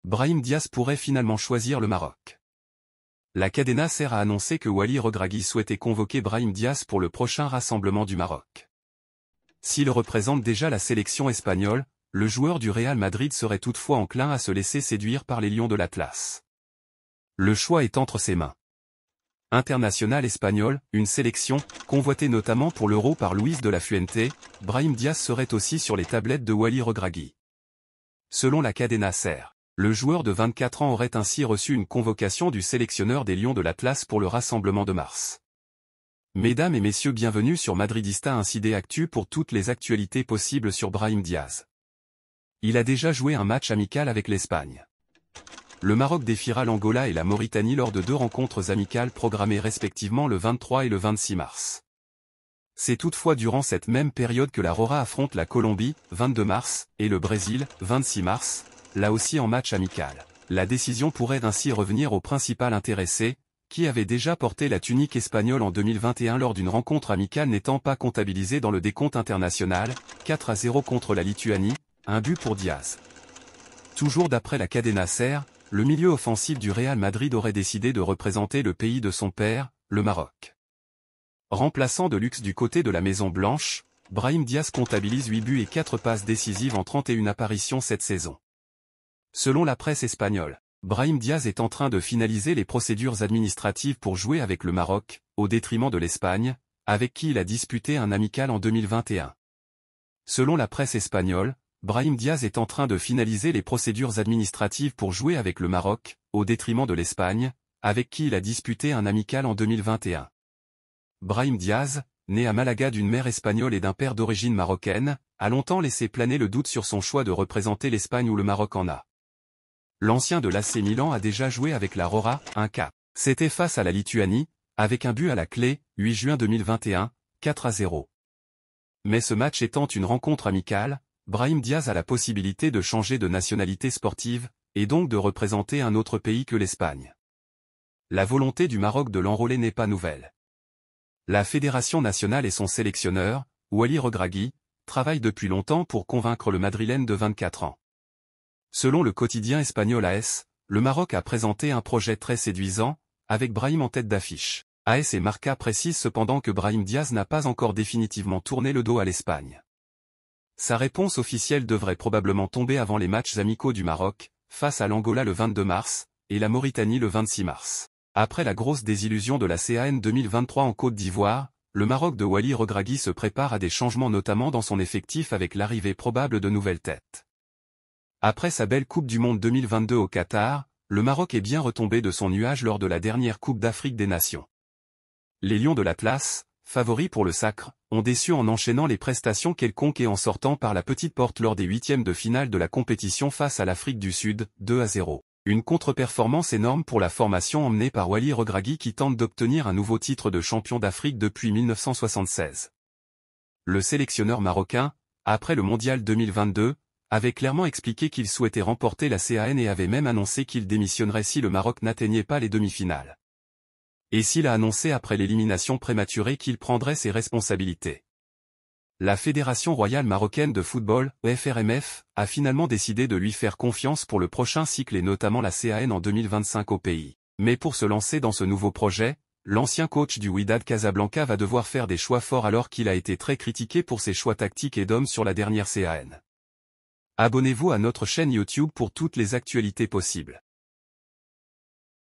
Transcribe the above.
Brahim Diaz pourrait finalement choisir le Maroc. La Cadena Ser a annoncé que Wally Regragui souhaitait convoquer Brahim Diaz pour le prochain rassemblement du Maroc. S'il représente déjà la sélection espagnole, le joueur du Real Madrid serait toutefois enclin à se laisser séduire par les Lions de l'Atlas. Le choix est entre ses mains. International espagnol, une sélection, convoitée notamment pour l'Euro par Luis de la Fuente, Brahim Diaz serait aussi sur les tablettes de Wally Regragui. Selon la Cadena Ser, le joueur de 24 ans aurait ainsi reçu une convocation du sélectionneur des Lions de l'Atlas pour le rassemblement de mars. Mesdames et messieurs, bienvenue sur Madridista Incidé Actu pour toutes les actualités possibles sur Brahim Diaz. Il a déjà joué un match amical avec l'Espagne. Le Maroc défiera l'Angola et la Mauritanie lors de 2 rencontres amicales programmées respectivement le 23 et le 26 mars. C'est toutefois durant cette même période que la Rora affronte la Colombie, 22 mars, et le Brésil, 26 mars, là aussi en match amical. La décision pourrait ainsi revenir au principal intéressé, qui avait déjà porté la tunique espagnole en 2021 lors d'une rencontre amicale n'étant pas comptabilisée dans le décompte international, 4-0 contre la Lituanie, un but pour Diaz. Toujours d'après la Cadena Ser, le milieu offensif du Real Madrid aurait décidé de représenter le pays de son père, le Maroc. Remplaçant de luxe du côté de la Maison Blanche, Brahim Diaz comptabilise 8 buts et 4 passes décisives en 31 apparitions cette saison. Selon la presse espagnole, Brahim Diaz est en train de finaliser les procédures administratives pour jouer avec le Maroc, au détriment de l'Espagne, avec qui il a disputé un amical en 2021. Selon la presse espagnole, Brahim Diaz est en train de finaliser les procédures administratives pour jouer avec le Maroc, au détriment de l'Espagne, avec qui il a disputé un amical en 2021. Brahim Diaz, né à Malaga d'une mère espagnole et d'un père d'origine marocaine, a longtemps laissé planer le doute sur son choix de représenter l'Espagne ou le Maroc en A. L'ancien de l'AC Milan a déjà joué avec la Rora, 1-4. C'était face à la Lituanie, avec un but à la clé, 8 juin 2021, 4-0. Mais ce match étant une rencontre amicale, Brahim Diaz a la possibilité de changer de nationalité sportive, et donc de représenter un autre pays que l'Espagne. La volonté du Maroc de l'enrôler n'est pas nouvelle. La Fédération nationale et son sélectionneur, Wally Regragui, travaillent depuis longtemps pour convaincre le Madrilène de 24 ans. Selon le quotidien espagnol AS, le Maroc a présenté un projet très séduisant, avec Brahim en tête d'affiche. AS et Marca précisent cependant que Brahim Diaz n'a pas encore définitivement tourné le dos à l'Espagne. Sa réponse officielle devrait probablement tomber avant les matchs amicaux du Maroc, face à l'Angola le 22 mars, et la Mauritanie le 26 mars. Après la grosse désillusion de la CAN 2023 en Côte d'Ivoire, le Maroc de Wally Regragui se prépare à des changements notamment dans son effectif avec l'arrivée probable de nouvelles têtes. Après sa belle Coupe du Monde 2022 au Qatar, le Maroc est bien retombé de son nuage lors de la dernière Coupe d'Afrique des Nations. Les Lions de l'Atlas, favoris pour le sacre, ont déçu en enchaînant les prestations quelconques et en sortant par la petite porte lors des 8e de finale de la compétition face à l'Afrique du Sud, 2-0. Une contre-performance énorme pour la formation emmenée par Wally Regragui qui tente d'obtenir un nouveau titre de champion d'Afrique depuis 1976. Le sélectionneur marocain, après le Mondial 2022, avait clairement expliqué qu'il souhaitait remporter la CAN et avait même annoncé qu'il démissionnerait si le Maroc n'atteignait pas les demi-finales. Et s'il a annoncé après l'élimination prématurée qu'il prendrait ses responsabilités. La Fédération royale marocaine de football, FRMF, a finalement décidé de lui faire confiance pour le prochain cycle et notamment la CAN en 2025 au pays. Mais pour se lancer dans ce nouveau projet, l'ancien coach du Wydad Casablanca va devoir faire des choix forts alors qu'il a été très critiqué pour ses choix tactiques et d'hommes sur la dernière CAN. Abonnez-vous à notre chaîne YouTube pour toutes les actualités possibles.